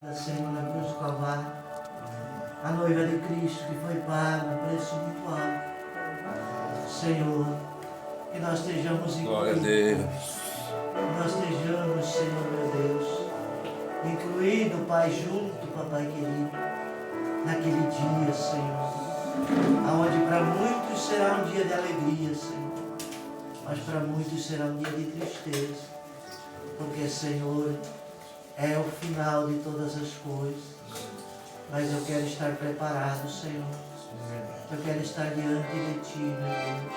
Senhor, na cruz do Calvário, a noiva de Cristo que foi pago um preço muito alto. Senhor, que nós estejamos Glória a Deus. Que nós estejamos, Senhor meu Deus, incluído, Pai, junto, Papai querido, naquele dia, Senhor, aonde para muitos será um dia de alegria, Senhor, mas para muitos será um dia de tristeza, porque, Senhor, é o final de todas as coisas, mas eu quero estar preparado, Senhor. Eu quero estar diante de Ti, meu Deus.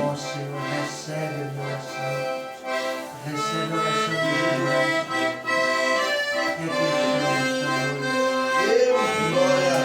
Ó Senhor, recebe a minha oração, recebe a oração de Jesus. E aqui estamos, Senhor. Deus, glória.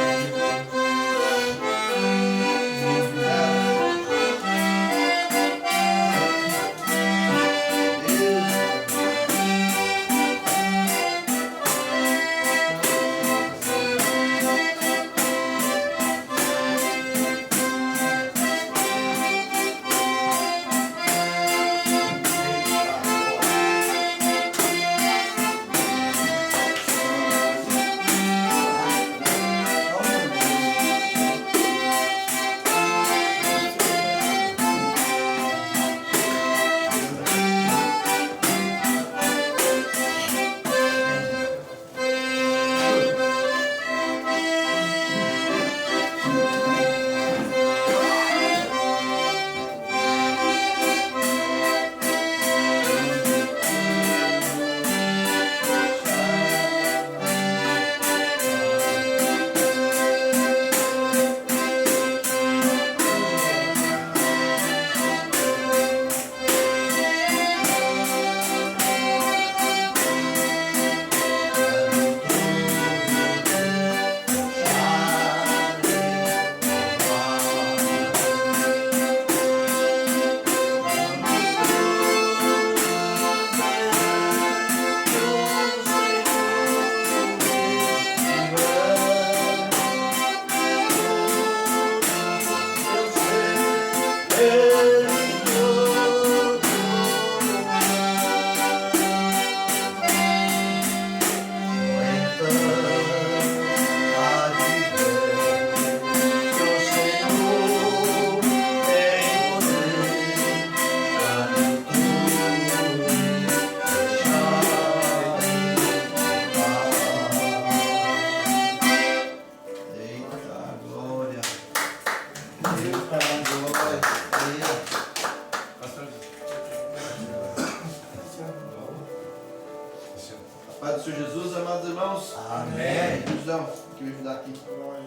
Pai do Senhor Jesus, amados irmãos. Amém. Cruzão, que me ajudar aqui. Glória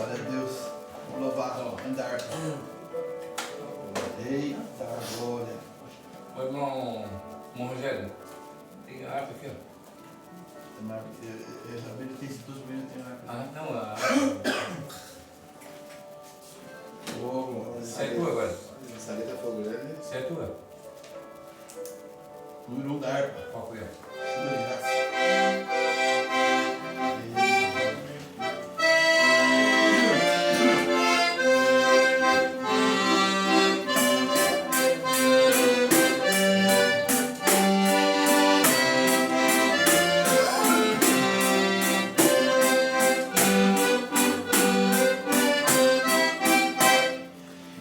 a Deus. Vamos louvar, andar. Eita, glória. Ô irmão Rogério, tem a harpa aqui, ó. Eu sabia que tem esses 2 minutos, tem harpa. Ah, não, a Você é tua agora. Essa letra foi grande. Você é tua. Número 1 da harpa. Qual foi? Chuva de graça.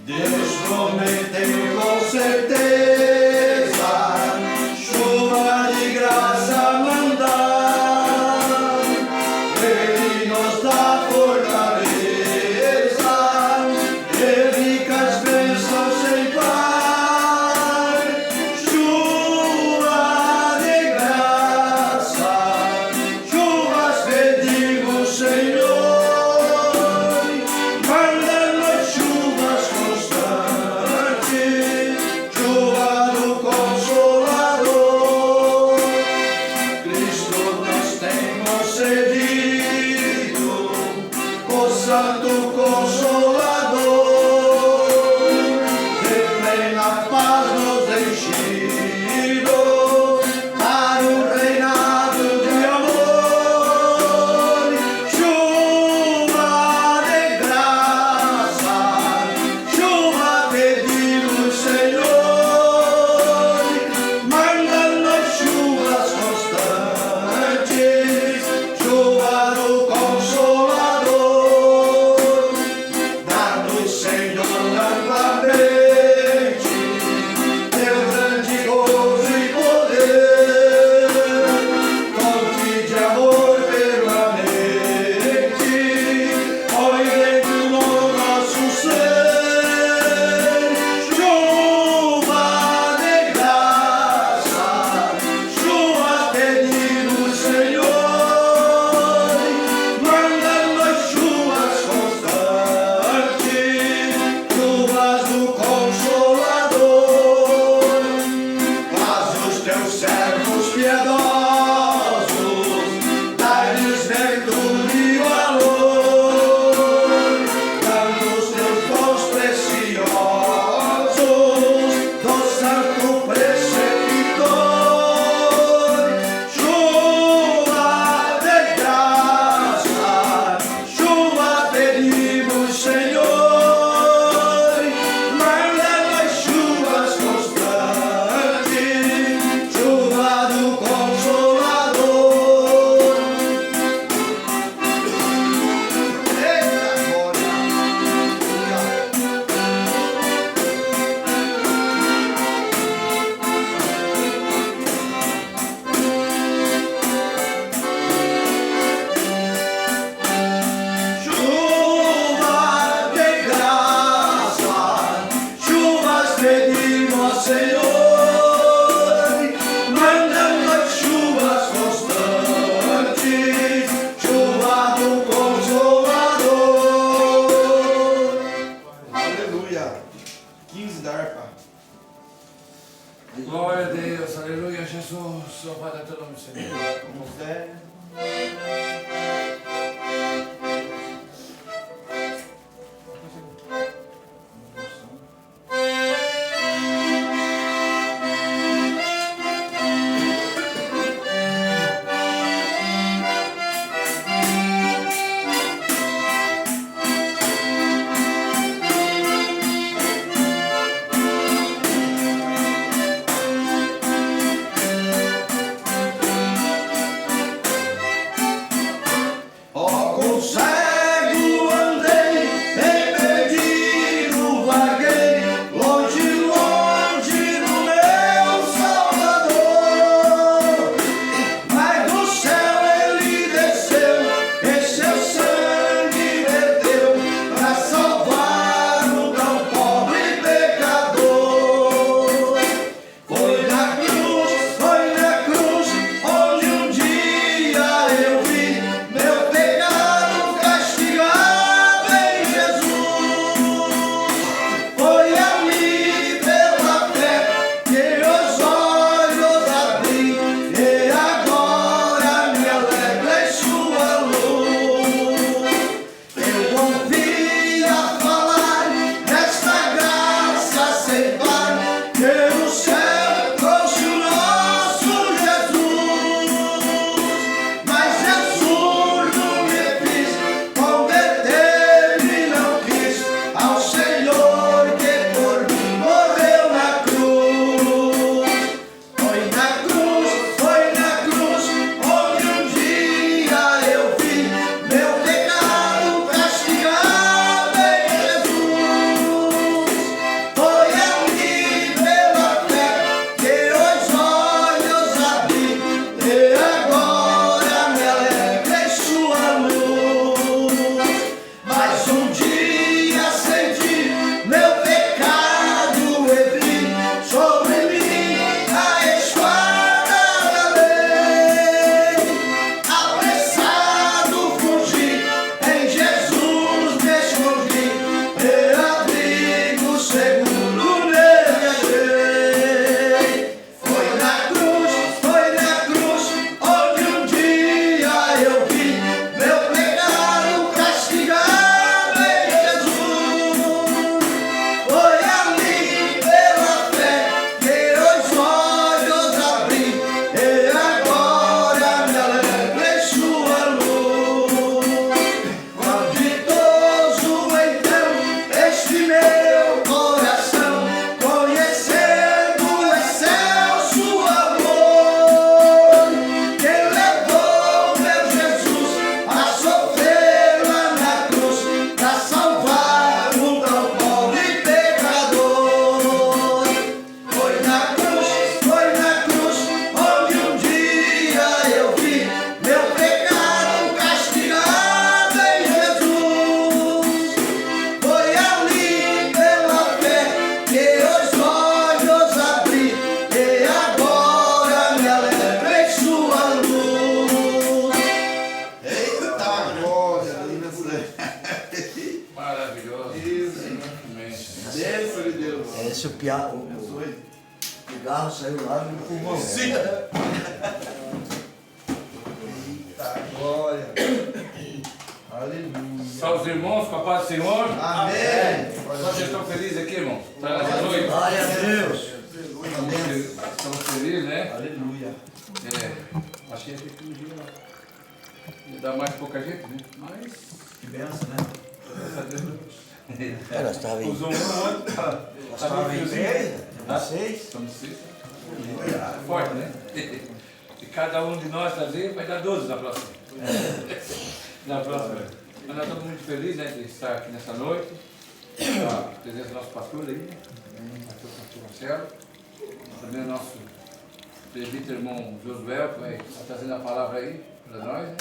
Deus prometeu com certeza chuva de graça mandar. Ele nos dá fortaleza e ricas bênçãos sem par. Chuva de graça, chuvas pedimos, Senhor. Manda-nos chuvas constantes, chuva do Consolador. Cristo nos tem concedido o Santo Consolador. De plena paz nos enchido para o reinado de amor. Chuva de graça, chuva pedimos, Senhor. Manda-nos chuvas constantes, do Senhor. Com fé. Esse o piado. O garro saiu lá no pulmão. Sim. Eita, glória. Aleluia. Salve os irmãos, com a paz do Senhor. Amém. Vocês estão felizes aqui, irmão? Tá nessa noite? Glória a Deus. Estamos felizes, né? Aleluia. Acho que ia ter que ia dar mais pouca gente, né? Mas, Que benção, né? graças a Deus. Nós estávamos Usou um outro. Tá em três, vocês. Estamos seis. Forte, né? E cada um de nós trazer vai dar 12 na próxima. Na próxima. Mas nós estamos muito felizes, né, de estar aqui nessa noite. A presença do nosso pastor aí, né? Aqui o pastor Marcelo. Também o nosso presbítero irmão Josué, que vai estar trazendo a palavra aí para nós, né?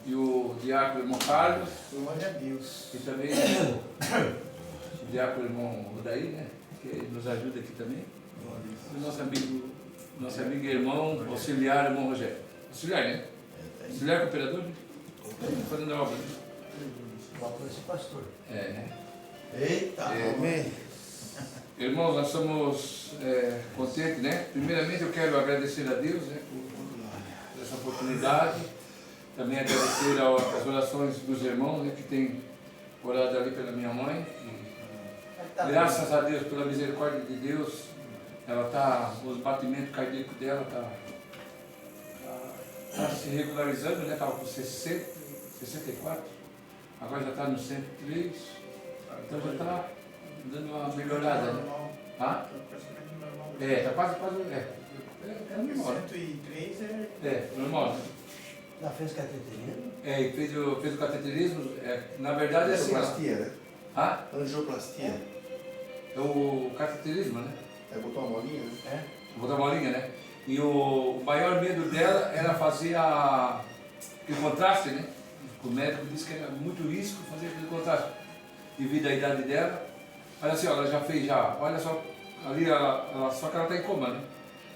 E o diácono irmão Carlos. Glória a Deus. E também o diácono irmão Odaí, né? Que nos ajuda aqui também. E o nosso amigo e irmão auxiliar, irmão Rogério. Auxiliar, né? Auxiliar cooperador, né? Fazendo a obra, né? Esse pastor. Né? Eita. Amém. Irmãos, nós somos contentes, né? Primeiramente eu quero agradecer a Deus, né? essa oportunidade. Também agradecer as orações dos irmãos, né, que têm orado ali pela minha mãe. Graças a Deus, pela misericórdia de Deus, ela está, os batimentos cardíacos dela tá se regularizando, né? Estava com 60, 64, agora já está no 103, então já está dando uma melhorada, né? Ah? Está quase, é normal. 103 é normal, né? Já fez cateterismo? E fez o cateterismo, na verdade é assim. Angioplastia, né? Ah? Angioplastia. É o cateterismo, né? É botar uma bolinha, né? Botar uma bolinha, né? E o maior medo dela era fazer aquele contraste, né? O médico disse que era muito risco fazer aquele contraste devido à idade dela. Mas assim, ó, ela já fez, olha só, ali só que ela está em coma, né?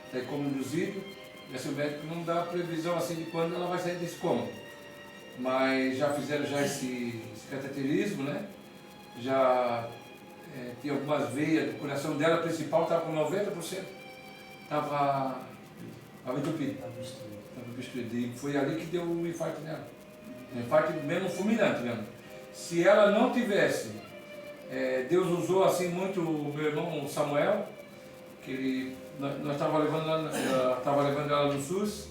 Está em coma induzido. E assim, o médico não dá previsão assim de quando ela vai sair desse coma. Mas já fizeram esse cateterismo, né? Já tem algumas veias do coração dela principal, estava com 90%. Estava entupido. Estava obstruído. E foi ali que deu o infarto nela. Um infarto mesmo fulminante mesmo. Se ela não tivesse, Deus usou assim muito o meu irmão Samuel, que nós estávamos levando ela no SUS,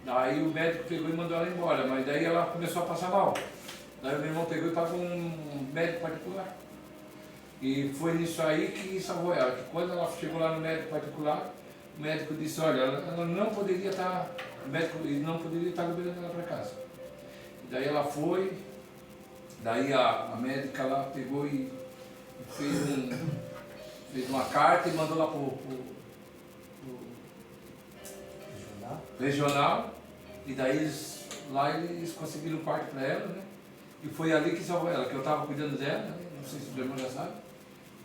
daí o médico pegou e mandou ela embora, mas daí ela começou a passar mal. Daí o meu irmão pegou e pagou um médico particular. E foi nisso aí que salvou ela, que quando ela chegou lá no médico particular, o médico disse, olha, ela não poderia estar, o médico não poderia estar liberando ela para casa. E daí ela foi, daí a médica lá pegou e fez uma carta e mandou lá para o regional, e daí eles conseguiram um quarto para ela, né? E foi ali que salvou ela, que eu estava cuidando dela, né? Não sei se o irmão já sabe.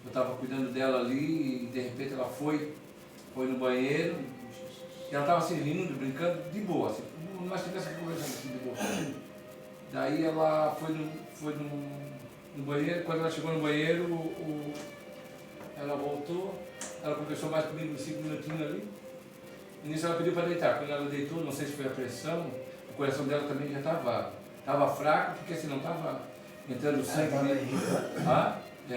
Eu estava cuidando dela ali e de repente ela foi no banheiro e ela estava assim rindo, brincando, de boa, assim, como nós estivéssemos conversando assim, de boa. Daí ela foi no banheiro, quando ela chegou no banheiro, ela voltou, ela conversou mais comigo 5 minutinhos ali, e nisso ela pediu para deitar. Quando ela deitou, não sei se foi a pressão, o coração dela também já estava fraco, porque assim não estava entrando sangue nele.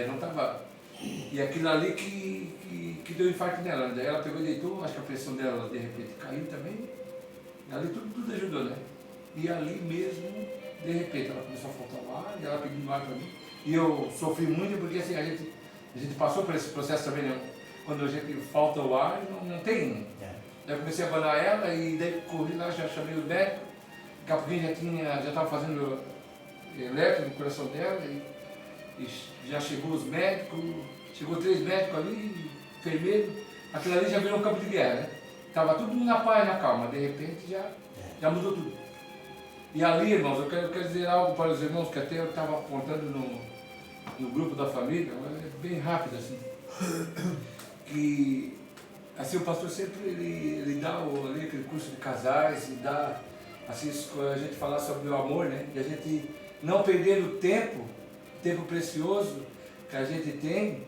Não estava. E aquilo ali que deu infarto nela. Daí ela pegou e deitou, acho que a pressão dela de repente caiu também. E ali tudo ajudou, né? E ali mesmo, de repente, ela começou a faltar o ar, e ela pedindo ar para mim. E eu sofri muito porque assim, a gente passou por esse processo também, né? Quando a gente falta o ar, não tem. Daí eu comecei a abanar ela e daí corri lá, já chamei o médico. Daqui a pouquinho já estava fazendo eletro no coração dela. E já chegou os médicos, chegou 3 médicos ali, enfermeiro, aquilo ali já virou um campo de guerra, né? Estava tudo na paz, na calma, de repente já mudou tudo. E ali, irmãos, eu quero dizer algo para os irmãos que até eu estava apontando no grupo da família, bem rápido assim, que assim, o pastor sempre ele dá ali aquele curso de casais, e dá assim, a gente falar sobre o amor, né? E a gente não perder o tempo precioso que a gente tem,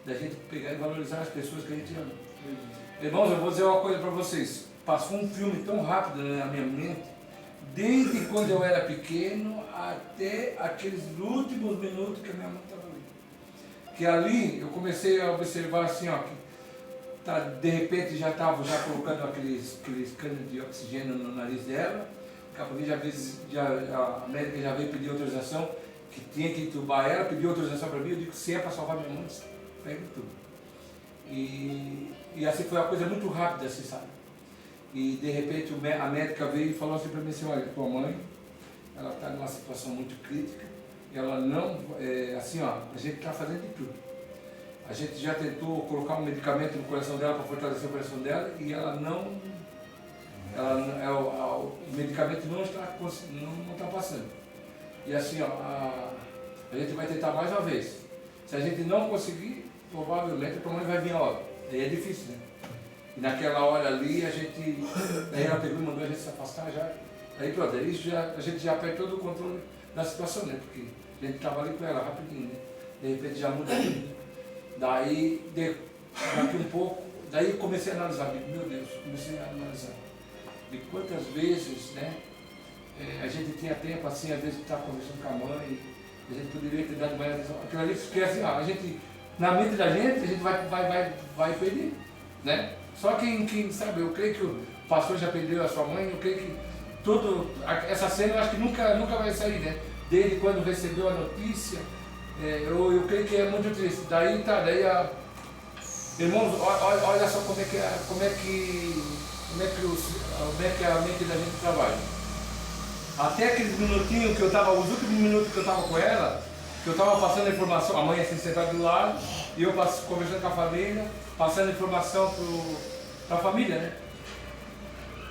da gente pegar e valorizar as pessoas que a gente ama. Irmãos, eu vou dizer uma coisa para vocês. Passou um filme tão rápido na minha mente, desde quando eu era pequeno até aqueles últimos minutos que a minha mãe estava ali. Que ali eu comecei a observar assim, ó, que de repente já estava colocando aqueles canos de oxigênio no nariz dela. Daqui a pouquinho a médica já veio pedir autorização, que tinha que entubar ela, pediu autorização para mim. Eu digo, se é para salvar minha mãe, pega tudo. E assim foi uma coisa muito rápida, assim, sabe? E de repente a médica veio e falou assim para mim assim, olha, tua mãe, ela está numa situação muito crítica, ela não, assim ó, a gente está fazendo de tudo. A gente já tentou colocar um medicamento no coração dela para fortalecer o coração dela e ela não, o medicamento não está passando. E assim ó, a gente vai tentar mais uma vez. Se a gente não conseguir, provavelmente a tua mãe vai vir a hora. Daí é difícil, né? E naquela hora ali, daí ela pegou e mandou a gente se afastar já. Aí pronto, a gente já perde todo o controle da situação, né? Porque a gente estava ali com ela rapidinho, né? De repente já muda tudo. Daí, daqui um pouco, daí comecei a analisar, meu Deus, comecei a analisar. de quantas vezes, né, a gente tinha tempo, assim, às vezes de estar conversando com a mãe, a gente poderia ter dado mais atenção. Aquilo ali, porque assim, ó, a gente, na mente da gente, a gente vai perder, né? Só quem sabe, eu creio que o pastor já perdeu a sua mãe, eu creio que essa cena eu acho que nunca vai sair, né? Desde quando recebeu a notícia, eu creio que é muito triste. Irmãos, olha só como é que a mente da gente trabalha. Até aqueles minutinhos que eu estava, os últimos minutos que eu estava com ela, que eu estava passando a informação, a mãe assim sentada do lado, e eu conversando com a família, passando informação para a família, né?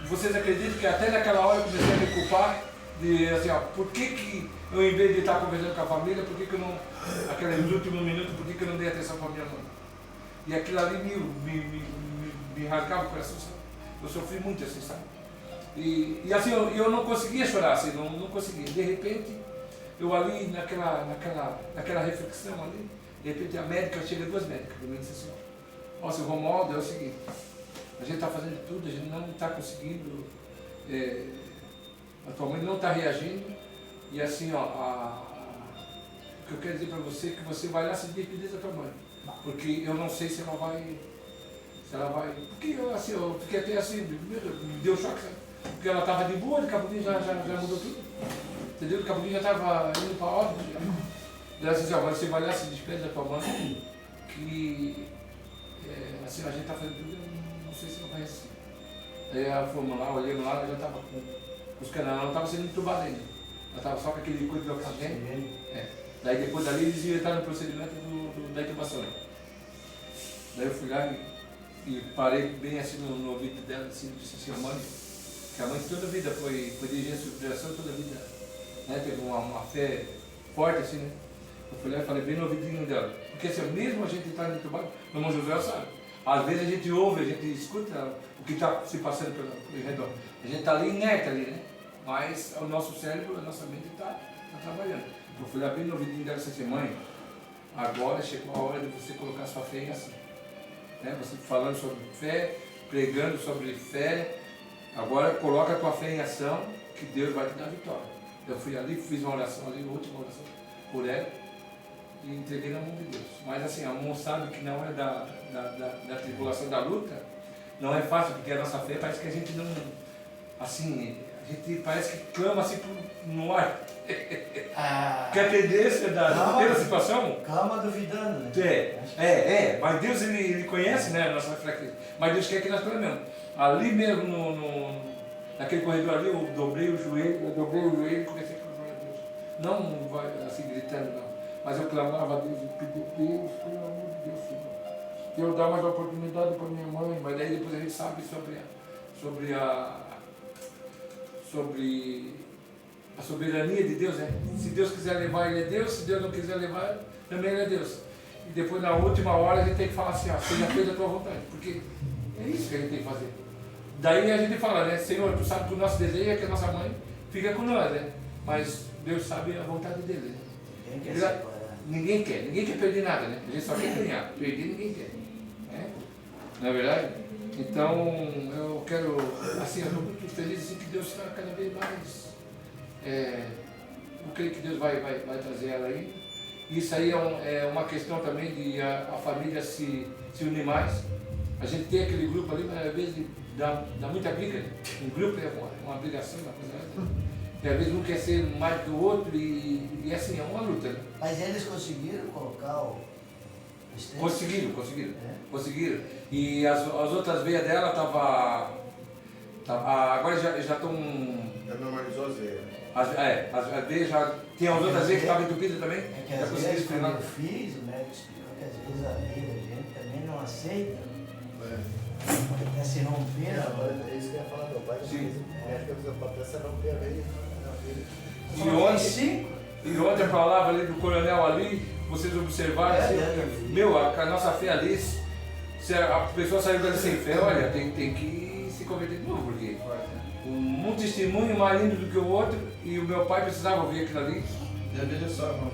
Vocês acreditam que até naquela hora eu comecei a me culpar de assim, ó, por que eu, em vez de estar conversando com a família, por que eu não, aqueles últimos minutos, por que eu não dei atenção para a minha mãe? E aquilo ali me rasgava o coração, sabe? Eu sofri muito assim, sabe? E assim, eu não conseguia chorar, assim, não conseguia. De repente, eu ali naquela reflexão ali, de repente a médica, chega duas médicas para mim e disse assim, ó, seu Romualdo, é o seguinte, a gente está fazendo tudo, a gente não está conseguindo, a tua mãe não está reagindo, e assim, ó, o que eu quero dizer para você é que você vai lá se despedir da tua mãe, porque eu não sei se ela vai, porque eu fiquei até assim, me deu choque, sabe? Porque ela estava de boa, daqui a pouquinho já mudou tudo, entendeu? Daqui a pouquinho já estava indo para a óbito. Ela disse, agora você vai lá se despedir da tua mãe, que assim, a gente está fazendo tudo, eu não sei se ela vai assim. Aí ela fomos lá, olhando lá, ela já estava com os canais, ela não estava sendo entubada ainda, ela estava só com aquele liquid de oxigênio. Daí depois dali eles iam estar no procedimento da intubação. Daí eu fui lá e parei bem assim no ouvido dela, assim, disse assim, mãe, que a mãe toda a vida foi dirigente de superação, toda a vida, né, teve uma fé forte assim, né? Eu fui lá e falei bem no ouvidinho dela, porque assim, mesmo a gente está entubado, o irmão José sabe, às vezes a gente ouve, a gente escuta o que está se passando pelo redor, a gente está ali inerte ali, né? Mas o nosso cérebro, a nossa mente está trabalhando. Eu fui lá bem no ouvidinho dela e disse assim, mãe, agora chegou a hora de você colocar sua fé em ação, né? Você falando sobre fé, pregando sobre fé, agora coloca a tua fé em ação, que Deus vai te dar vitória. Eu fui ali, fiz uma oração ali, última oração por ela, e entreguei na mão de Deus. Mas assim, a mão sabe que não é da tribulação, da luta, não é fácil, porque a nossa fé parece que a gente não, assim, a gente parece que clama assim no ar. Que a tendência da primeira situação... Calma duvidando, né? Mas Deus ele conhece, né, a nossa fraqueza. Mas Deus quer que nós clamemos. Ali mesmo, naquele corredor ali, eu dobrei o joelho e comecei a clamar a Deus. Não vai assim gritando, não. Mas eu clamava a Deus e pedi, Deus, pelo amor de Deus, Senhor. Eu dar mais oportunidade para minha mãe, mas daí depois a gente sabe sobre a soberania de Deus, né? Se Deus quiser levar, Ele é Deus, se Deus não quiser levar, também Ele é Deus. E depois na última hora a gente tem que falar assim, ó, seja feita a tua vontade, porque é isso que a gente tem que fazer. Daí a gente fala, né, Senhor, tu sabe que o nosso desejo é que a nossa mãe fica com nós, né? Mas Deus sabe a vontade dele, né? Ninguém quer perder nada, né? A gente só quer ganhar, perder ninguém quer, né? Não é verdade? Então, eu quero, assim, eu estou muito feliz assim, que Deus está cada vez mais, eu creio que Deus vai trazer ela aí. Isso aí é uma questão também de a família se unir mais. A gente tem aquele grupo ali, mas às vezes dá muita briga, né? Um grupo é uma brigação, uma coisa assim. E às vezes um quer ser mais que o outro e assim, é uma luta, né? Mas eles conseguiram colocar o... Conseguiram. E as outras veias dela agora já estão... Já normalizou as veias. As veias já... Tem as outras veias que estavam entupidas também? É que às vezes quando eu fiz, o médico explicou que às vezes a veia da gente também não aceita. Até se romper. É isso que eu ia falar, meu pai. Sim. Acho que eu até se romper a veia. E ontem a palavra ali do coronel ali, vocês observaram, a nossa fé ali, se a pessoa saiu dali sem fé, olha, tem que se converter de novo, porque um testemunho mais lindo do que o outro, e o meu pai precisava ouvir aquilo ali. Veja só, irmão,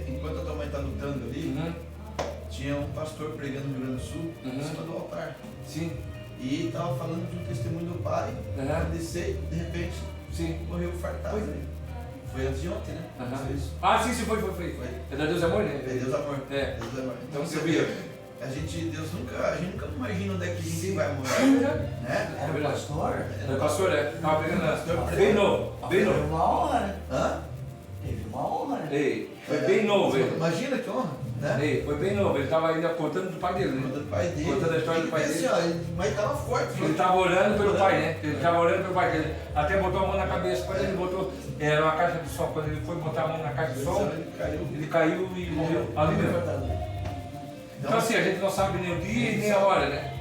enquanto a tua mãe está lutando ali, tinha um pastor pregando no Rio Grande do Sul, em cima do altar. Sim. E estava falando de um testemunho do pai, descer, de repente, Sim. morreu fartado. Foi antes de ontem, né? Uhum. Isso. Ah, sim, foi. É da Deus é Amor, né? É Deus amor. É. Deus amor. Então Você você vê, viu. a gente nunca imagina onde é que a gente vai morar. É verdade. Né? Era o pastor? É pastor, é. Estava pregando na. Bem novo. Teve uma honra. Hã? Teve uma honra. Ei, foi bem novo ele. Imagina que honra, né? Ei, foi bem novo. Ele estava ainda contando do pai dele, né? Contando do pai dele. Contando a história do pai dele. Mas estava forte. Ele estava orando pelo pai, né? Ele estava orando pelo pai dele. Até botou a mão na cabeça. Quando ele botou, era uma caixa de som. Quando ele foi botar a mão na caixa de som, ele caiu e morreu ali mesmo. Então assim, a gente não sabe nem o dia e nem a hora, né?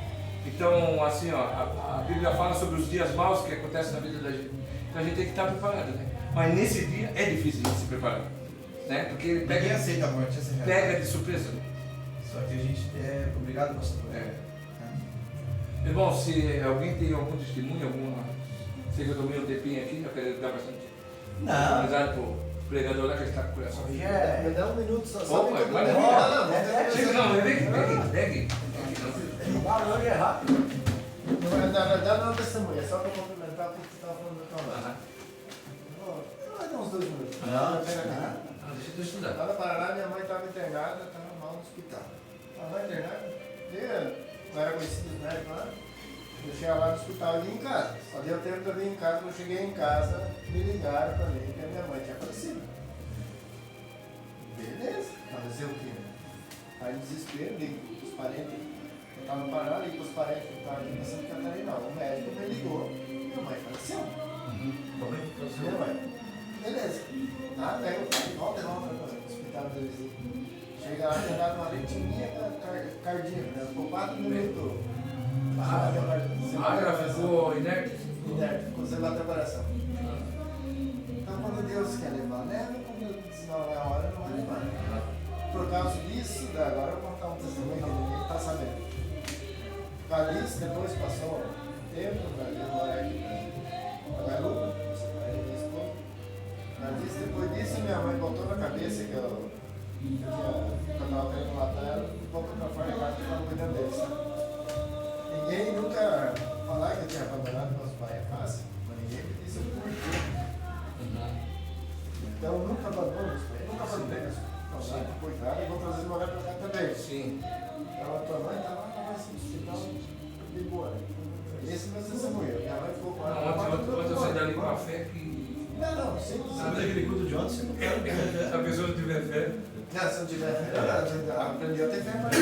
Então, assim, ó, a Bíblia fala sobre os dias maus que acontecem na vida da gente. Então a gente tem que estar preparado, né? Mas nesse dia é difícil a gente se preparar, né? Porque ele Ninguém aceita a morte, essa é a pega realidade. de surpresa. Só que a gente é obrigado, pastor. Irmão, se alguém tem algum testemunho, sei que eu tomei um tempinho aqui, eu quero dar bastante oportunidade pro pregador lá que está com o coração. Hoje é. Me dá um minuto só. Opa, Sabe que eu mas tô- não, chega não, pegue. Valor é rápido. Na verdade não é testemunha, é só para complementar o que você estava falando da tua mãe. Vai dar uns 2 minutos. Deixa eu estudar. Lá no Paraná, minha mãe estava internada, estava mal no hospital. Estava internada, não era conhecido os médicos lá. Eu cheguei lá no hospital e ia em casa. Só deu tempo de eu vir em casa, quando eu cheguei em casa, me ligaram para mim que a minha mãe tinha falecido. Beleza, fazer o quê? Aí desespero, ligo para os parentes. Eu estava no Paraná, ligo para os parentes que estavam aqui em Santa Catarina. O médico me ligou, minha mãe faleceu. Minha mãe. Beleza. Ah, pega o pai, volta para o hospital do vizinho. Chega lá, pegar uma arritmia cardíaca, né? Ficou 4 minutos. Ela ficou inerte? Inerte, ficou sem bater o coração. Então, quando Deus quer levar, leva, quando Deus não é a hora, não vai levar. Por causa disso, agora eu vou contar um testemunho que ninguém está sabendo. Por causa disso, depois passou um tempo, eu moro aqui na Garupa, separei minha esposa. Mas depois disso, minha mãe botou na cabeça que eu estava querendo matar ela, e botou para fora da casa que eu estava cuidando deles. Ninguém nunca falar que eu tinha abandonado meus pais é fácil, mas ninguém me disse o porquê. Então eu nunca abandono meus pais, nunca abandonei meus pais. Cuidado, eu vou trazer morar para cá também. Sim. Então a tua mãe está lá no hospital de boa. Esse meu testemunho, minha mãe ficou com ela. Ontem eu saí dali com a fé que. Não, sempre. Sabe daquele culto de ontem? Você não quer. Se a pessoa não tiver fé. Não, se não tiver fé, aprendi a ter fé mais.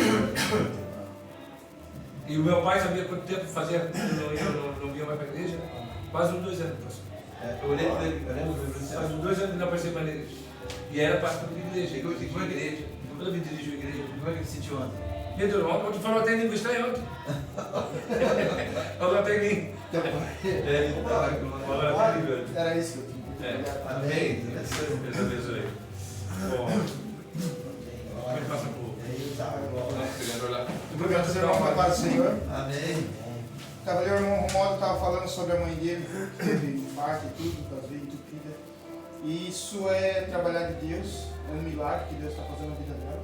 E o meu pai sabia quanto tempo fazia eu não ia mais para a igreja? Quase uns 2 anos, pastor. Eu olhei para ele, eu lembro do Faz uns 2 anos que não aparecia mais na igreja. E era pastor de igreja. Eu tinha uma igreja. Toda vida dirigiu a igreja. Como é que ele se sentiu ontem? Meu Deus, ontem falou até em língua estranha ontem. Falou até em língua. Ele estava Falou até em língua. Era isso que eu tinha. Amém. Deus abençoe. Bom, a gente passa por. Obrigado, irmão, na paz do Senhor. Amém. O cavaleiro irmão Romualdo estava falando sobre a mãe dele, que teve infarto e tudo, das veias entupidas. E isso é trabalhar de Deus, é um milagre que Deus está fazendo na vida dela.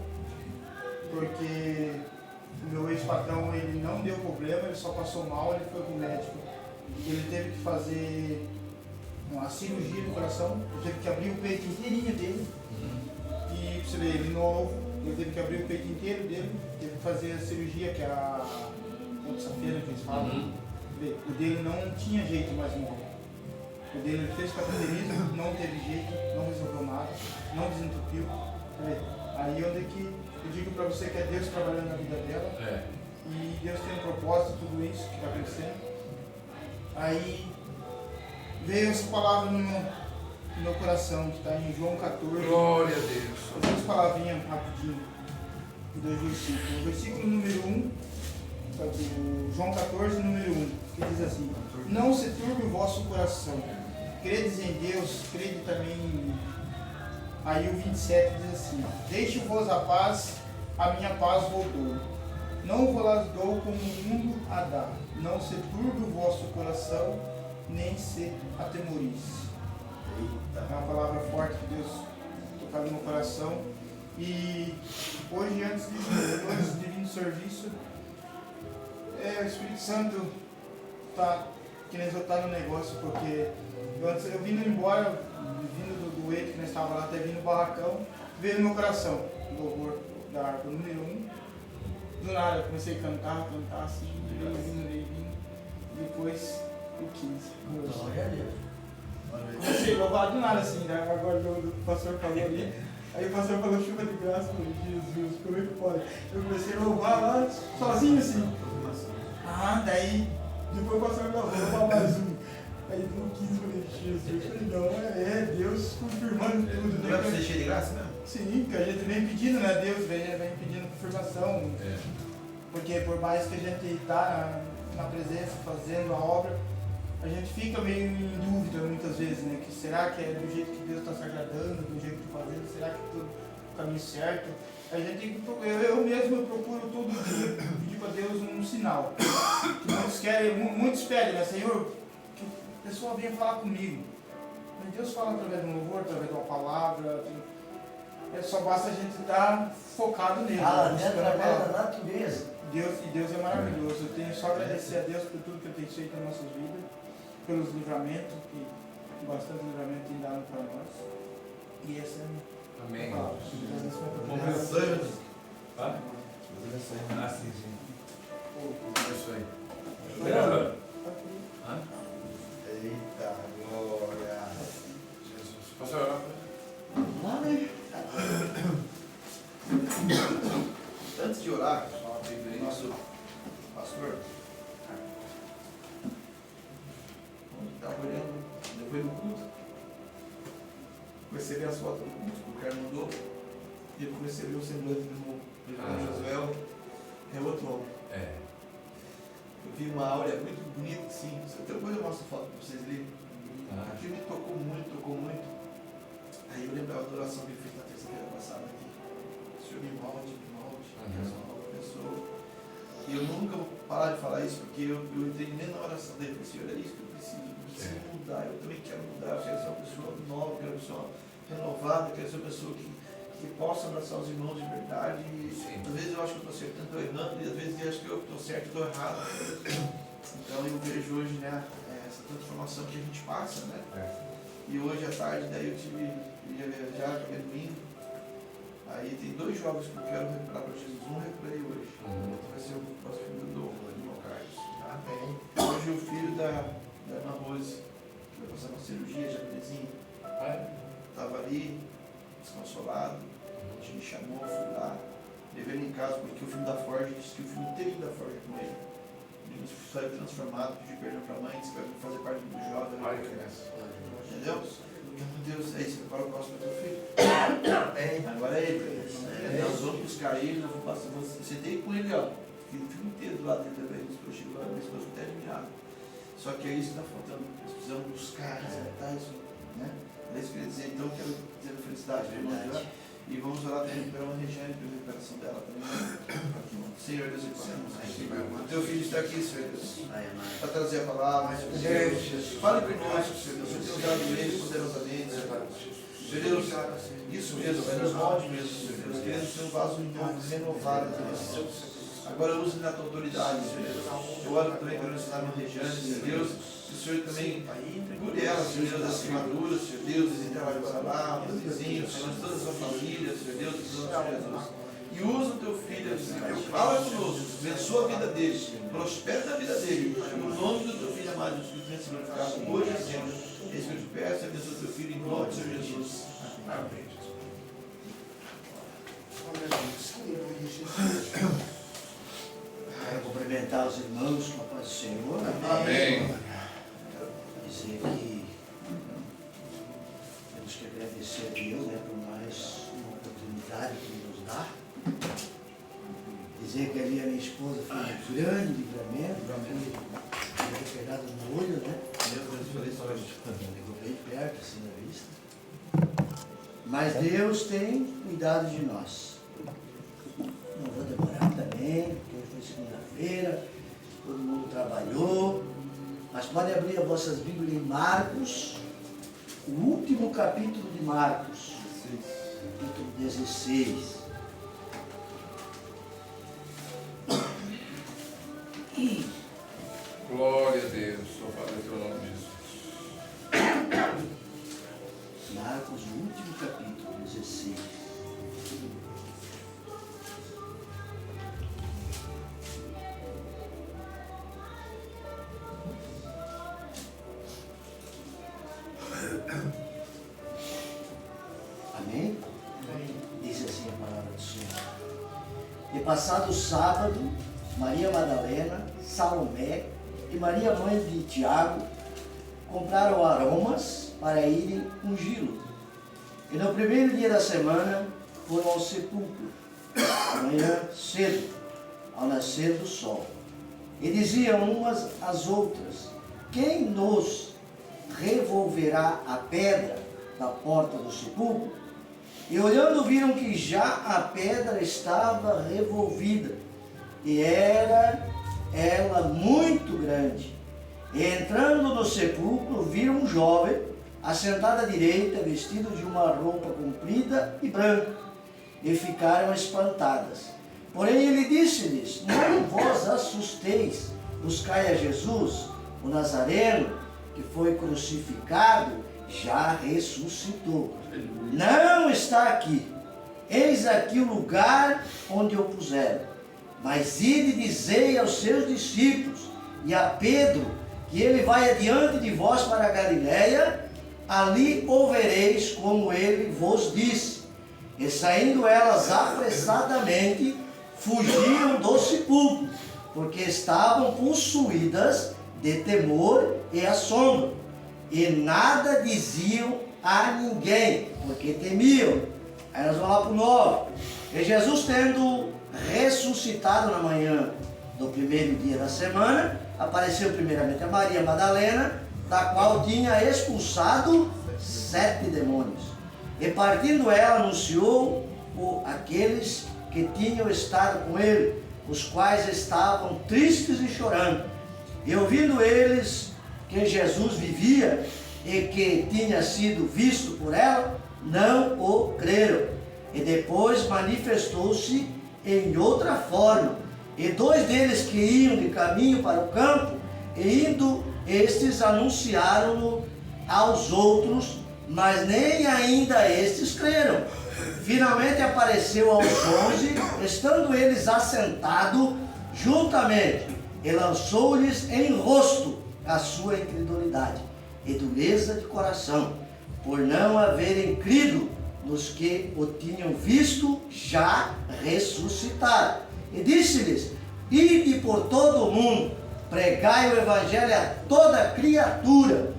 Porque o meu ex-patrão, ele não deu problema, ele só passou mal, ele foi para o médico. Ele teve que fazer uma cirurgia no coração, ele teve que abrir o peito inteirinho dele. E pra você ver, ele novo, ele teve que abrir o peito inteiro dele, teve que fazer a cirurgia, que é a terça-feira que eles falam. O dele não tinha jeito mais morrer. O dele ele fez cateterismo, não teve jeito, não resolveu nada, não desentupiu. Aí onde é que eu digo pra você que é Deus trabalhando na vida dela, e Deus tem um propósito, tudo isso que está acontecendo. Aí veio essa palavra no meu coração, que está em João 14. Glória a Deus. Duas palavrinhas rapidinho, 2 versículos. O versículo número 1, do João 14, número 1, que diz assim: não se turbe o vosso coração, credes em Deus, crede também em mim. Aí o 27 diz assim: deixe-vos a paz, a minha paz vos dou. Não vos dou como o mundo a dá. Não se turbe o vosso coração, nem se atemorize. É uma palavra forte que Deus tocou no meu coração. E hoje, antes de vir no serviço, o Espírito Santo que nós tá no negócio, porque eu vindo embora, vindo do eito que nós estávamos lá, até vindo no barracão, veio no meu coração o louvor da harpa número 1. Do nada eu comecei a cantar assim, vindo, depois o 15. Glória a Deus. Comecei a louvar do nada assim, né? Agora o pastor falou ali, aí o pastor falou chuva de graça, eu falei, Jesus, como é que pode? Eu comecei a louvar lá, sozinho assim. Daí, depois o pastor falou, vou louvar mais um. Aí no 15 eu falei, Jesus, eu falei, não, é Deus confirmando tudo, né? Não é pra você cheio de graça mesmo? Sim, porque a gente vem pedindo, né? Deus vem pedindo confirmação. Porque por mais que a gente está na presença, fazendo a obra, a gente fica meio em dúvida muitas vezes, né? Que será que é do jeito que Deus está se agradando, do jeito que está fazendo, será que é tudo o caminho certo? A gente, eu mesmo procuro todo dia pedir para Deus um sinal. Que muitos pedem, né? Senhor, que a pessoa venha falar comigo. Mas Deus fala através de um louvor, através de uma palavra. Só basta a gente estar focado nele. Através da natureza. Deus é maravilhoso. Eu tenho só a agradecer a Deus por tudo que Ele tem feito nas nossas vidas, pelos livramentos, que bastante livramento tem dado para nós. E essa é a minha Amém. palavra. Abençoe. Tá? Abençoe. Sim, sim. Abençoe. Eita, glória. Jesus. Posso orar? Amém. Antes de orar, nosso pastor estava olhando depois do culto. Comecei a ver as fotos do culto que o cara mandou. E eu comecei a ver o semblante do irmão Josué. É outro homem. Eu vi uma áurea muito bonita, sim. Depois eu mostro a foto para vocês lerem. Aquilo me tocou muito. Aí eu lembrava da oração que ele fez na terça-feira passada aqui. O Senhor me molde, eu sou uma nova pessoa. E eu nunca vou parar de falar isso, porque eu entrei nem na oração dele. Senhor, é isso que eu preciso mudar. Eu também quero mudar, eu quero ser uma pessoa nova, eu quero ser uma pessoa renovada, eu quero ser uma pessoa que possa abraçar os irmãos de verdade. E às vezes eu acho que eu estou acertando, estou errando, e às vezes eu acho que eu estou certo e estou errado. Então eu vejo hoje, né, essa transformação que a gente passa, né? E hoje à tarde, daí eu ia viajar, acabei domingo. Aí tem 2 jogos que eu quero recuperar para Jesus. Um eu recuperei hoje. Outro vai ser o nosso filho do irmão Carlos. Hoje o filho da irmã Rose, que vai passar uma cirurgia, já bebezinho, estava ali, desconsolado. A gente me chamou, fui lá, levei ele em casa, porque o filho da Ford disse que o filho inteirinho da Ford com ele. Ele saiu transformado, pediu perdão para a mãe, disse que vai fazer parte do jovem. Entendeu? Meu Deus, é isso, agora eu posso para o teu filho. Agora é ele. Nós vamos buscar ele, nós vamos passar. Sentei com ele, ó. Fiz o filme inteiro do lado dele também. Minha esposa ficou até admirada. Só que é isso que está faltando. Nós precisamos buscar, resgatar isso. Né? É isso que eu queria dizer. Então, eu quero dizer a felicidade do irmão. E vamos orar também pela Regiane, pela recuperação dela também. Senhor Deus, o teu filho está aqui, Senhor Deus. Para trazer a palavra. Fale conosco, Senhor Deus. Eu tenho usado ele poderosamente, Senhor Deus. Isso mesmo, vai nos molde mesmo, Senhor Deus. Queremos ser um vaso novo, renovado, Deus. Agora use na tua autoridade, Senhor Deus. Eu oro também pelo ensinar a Regiane, Senhor Deus. Que o Senhor também cure ela, Senhor Deus, das queimaduras, Senhor Deus, esse trabalho para lá, os vizinhos, Senhor, toda a sua família, Senhor Deus, Senhor Jesus. E usa o teu filho, Senhor, fala conosco, abençoa a vida dele, prospera na vida dele. No nome do teu filho amado, Jesus, venha se glorificar hoje e sempre. É isso que eu te peço, abençoa o teu filho em nome do Senhor Jesus. Amém. Quero cumprimentar os irmãos com a paz do Senhor. Amém. Dizer que temos que agradecer a Deus, né, por mais uma oportunidade que Ele nos dá. Dizer que ali a minha esposa foi um grande livramento, foi pegada no olho, né? Pegou bem perto, assim, na vista. Mas Deus tem cuidado de nós. Não vou demorar também, porque hoje foi segunda-feira, todo mundo trabalhou. Mas podem abrir as vossas Bíblias em Marcos, o último capítulo de Marcos, capítulo 16. Glória a Deus. Marcos, o último capítulo, 16. Amém? Diz assim a palavra do Senhor. E passado o sábado, Maria Madalena, Salomé e Maria, mãe de Tiago, compraram aromas para irem ungí-lo. E no primeiro dia da semana foram ao sepulcro, amanhã cedo, ao nascer do sol. E diziam umas às outras: quem nos revolverá a pedra da porta do sepulcro? E olhando viram que já a pedra estava revolvida, e era ela muito grande. E entrando no sepulcro, viram um jovem, assentado à direita, vestido de uma roupa comprida e branca, e ficaram espantadas. Porém ele disse-lhes: não vos assusteis, buscai a Jesus, o Nazareno, que foi crucificado, já ressuscitou. Não está aqui. Eis aqui o lugar onde o puseram. Mas ide e dizei aos seus discípulos e a Pedro que ele vai adiante de vós para a Galiléia, ali o vereis como ele vos disse. E saindo elas apressadamente, fugiram do sepulcro, porque estavam possuídas de temor e assombro, e nada diziam a ninguém, porque temiam. Aí nós vamos lá para o 9. E Jesus, tendo ressuscitado na manhã do primeiro dia da semana, apareceu primeiramente a Maria Madalena, da qual tinha expulsado 7 demônios. E partindo ela, anunciou aqueles que tinham estado com ele, os quais estavam tristes e chorando. E ouvindo eles que Jesus vivia e que tinha sido visto por ela, não o creram. E depois manifestou-se em outra forma. E 2 deles que iam de caminho para o campo, e indo estes anunciaram-no aos outros, mas nem ainda estes creram. Finalmente apareceu aos 11, estando eles assentados juntamente, e lançou-lhes em rosto a sua incredulidade e dureza de coração, por não haverem crido nos que o tinham visto já ressuscitado. E disse-lhes: ide por todo o mundo, pregai o evangelho a toda criatura.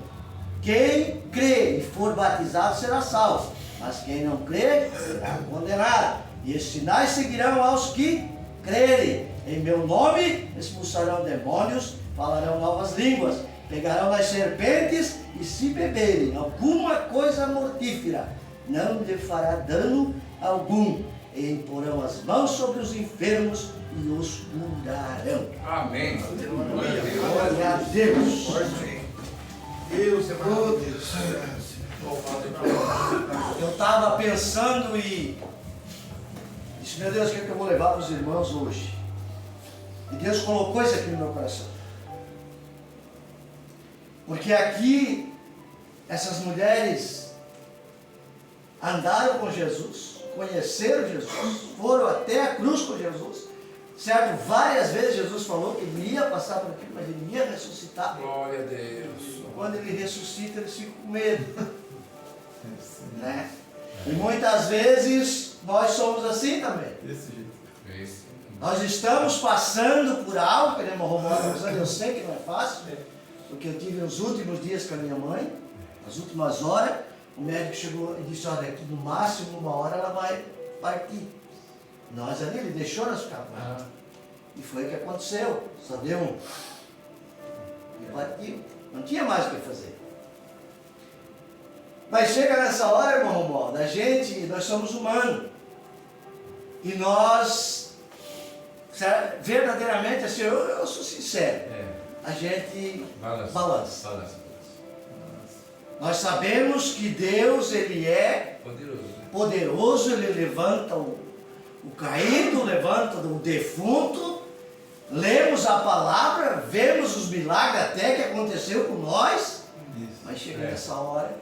Quem crê e for batizado será salvo, mas quem não crê será condenado. E os sinais seguirão aos que crerem. Em meu nome expulsarão demônios, falarão novas línguas, pegarão nas serpentes, e se beberem alguma coisa mortífera, não lhe fará dano algum. E imporão as mãos sobre os enfermos e os curarão. Amém. Glória a Deus. Deus é maravilhoso. Eu estava pensando e disse: meu Deus, o que é que eu vou levar para os irmãos hoje? E Deus colocou isso aqui no meu coração. Porque aqui, essas mulheres andaram com Jesus, conheceram Jesus, foram até a cruz com Jesus, certo? Várias vezes Jesus falou que ele ia passar por aqui, mas ele ia ressuscitar. Glória a Deus. Quando ele ressuscita, eles ficam com medo. Né? E muitas vezes nós somos assim também. Desse jeito. Nós estamos passando por algo, queremos arrumar, eu sei que não é fácil, porque eu tive nos últimos dias com a minha mãe, nas últimas horas, o médico chegou e disse: olha, daqui no máximo 1 hora ela vai partir. Nós ali, ele deixou nós ficar com ela. E foi o que aconteceu, só deu um. E partiu. Não tinha mais o que fazer. Mas chega nessa hora, irmão Romualdo, nós somos humanos. E nós, verdadeiramente, assim, eu sou sincero, a gente balança. Nós sabemos que Deus, Ele é poderoso, Ele levanta o caído, levanta o defunto. Lemos a palavra, vemos os milagres até que aconteceu com nós, Mas chega nessa hora.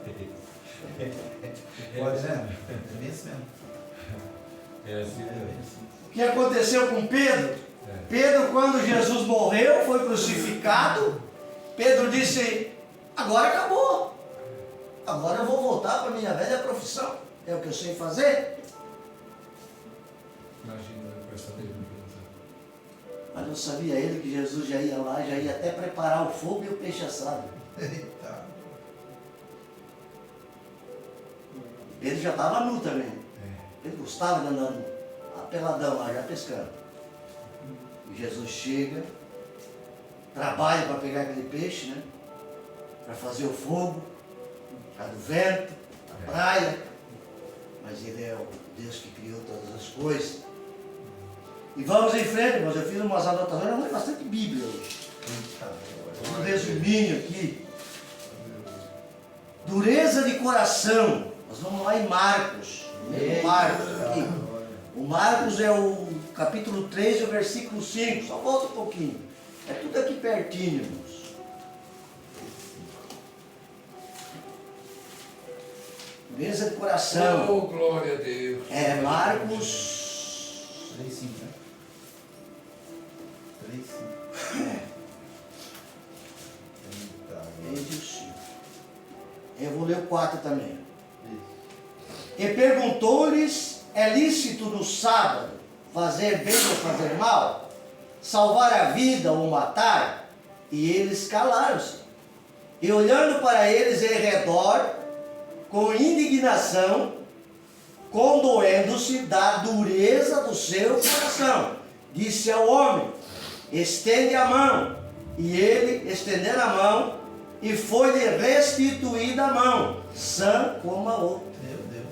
Pode, né? É bem assim mesmo. É assim mesmo. O que aconteceu com Pedro? Pedro, quando Jesus morreu, foi crucificado, Pedro disse, agora acabou. Agora eu vou voltar para a minha velha profissão. É o que eu sei fazer. Imagina com essa pergunta. Mas não sabia ele que Jesus já ia lá, já ia até preparar o fogo e o peixe assado. Eita. Ele já estava nu também. Ele gostava de andar peladão lá, já pescando. E Jesus chega, trabalha para pegar aquele peixe, né? Para fazer o fogo, por causa do vento, da praia. Mas Ele é o Deus que criou todas as coisas. E vamos em frente, irmãos. Eu fiz umas anotações, eu li bastante Bíblia hoje. Um resuminho aqui. Dureza de coração. Nós vamos lá em Marcos. Marcos aqui. O Marcos é o capítulo 3, o versículo 5. Só volta um pouquinho. É tudo aqui pertinho, irmãos. Dureza de coração. Oh, glória a Deus. É Marcos 3,5, né? 3,5. Desde o 5. Eu vou ler o 4 também. E perguntou-lhes, é lícito no sábado fazer bem ou fazer mal? Salvar a vida ou matar? E eles calaram-se. E olhando para eles em redor, com indignação, condoendo-se da dureza do seu coração, disse ao homem, estende a mão. E ele, estendendo a mão, e foi-lhe restituída a mão, sã como a outra. Meu Deus,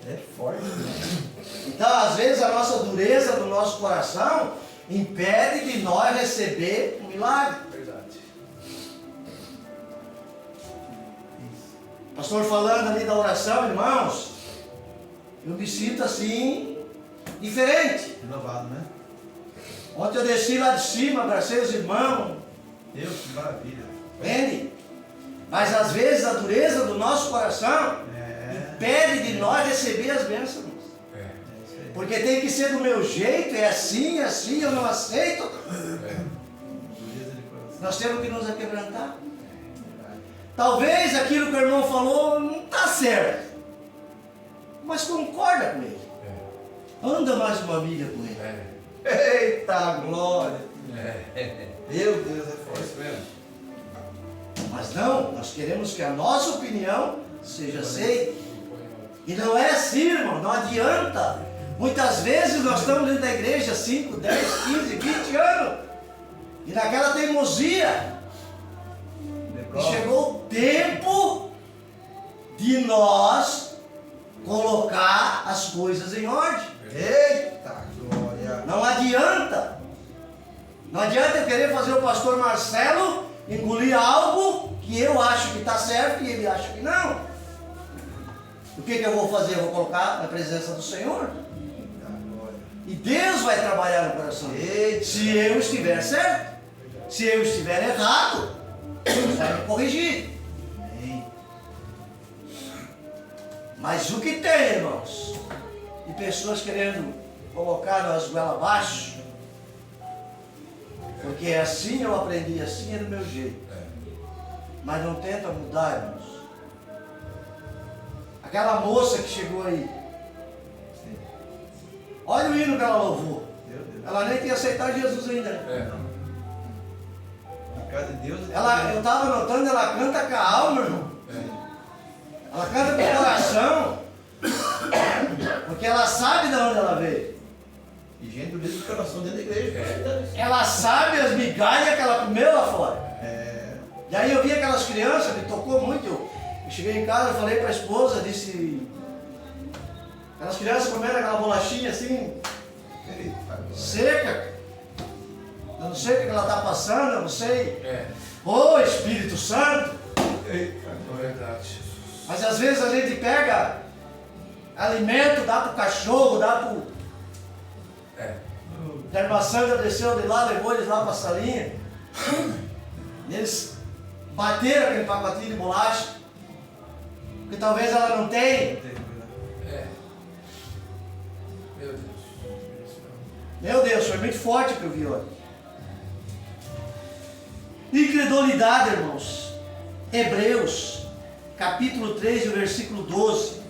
é forte. Então, às vezes, a nossa dureza do nosso coração impede de nós receber um milagre. Verdade. Pastor falando ali da oração, irmãos, eu me sinto assim, diferente. Renovado, né? Ontem eu desci lá de cima, abracei os irmãos. Deus, que maravilha. Entende? Mas às vezes a dureza do nosso coração impede de nós receber as bênçãos. Isso aí. Porque tem que ser do meu jeito, é assim, eu não aceito. Dureza de coração. Nós temos que nos aquebrantar. Talvez aquilo que o irmão falou não está certo. Mas concorda com ele. Anda mais uma milha com ele. Eita glória! Meu Deus, é forte. Isso mesmo. Mas não, nós queremos que a nossa opinião seja aceita. E não é assim, irmão, não adianta. Muitas vezes nós estamos dentro da igreja 5, 10, 15, 20 anos. E naquela teimosia. E chegou o tempo de nós colocar as coisas em ordem. Eita glória. Não adianta. Não adianta eu querer fazer o pastor Marcelo engolir algo que eu acho que está certo e ele acha que não. O que eu vou fazer? Eu vou colocar na presença do Senhor. E Deus vai trabalhar no coração dele. Se eu estiver certo. Se eu estiver errado, Deus vai me corrigir. Mas o que tem, irmãos? De pessoas querendo colocar nós goela abaixo. Porque é assim eu aprendi, assim é do meu jeito. Mas não tenta mudar, irmãos. Aquela moça que chegou aí. Olha o hino que ela louvou. Ela nem tinha aceitado Jesus ainda. A casa de Deus. Eu estava notando, ela canta com a alma, irmão. Ela canta com o coração. Porque ela sabe de onde ela veio. E gente do mesmo coração dentro da igreja. Ela sabe as migalhas que ela comeu lá fora. E aí eu vi aquelas crianças, me tocou muito. Eu cheguei em casa, falei para a esposa, disse... Aquelas crianças comendo aquela bolachinha assim, seca. Eu não sei o que ela está passando, eu não sei. Ô Espírito Santo! É verdade. Mas às vezes a gente pega alimento, dá para o cachorro, dá para o... A irmã Sandra desceu de lá, levou eles lá para a salinha. E eles bater aquele pacotinho de bolacha, porque talvez ela não tenha. Meu Deus. Meu Deus, foi muito forte o que eu vi hoje. Incredulidade, irmãos. Hebreus, capítulo 3, versículo 12.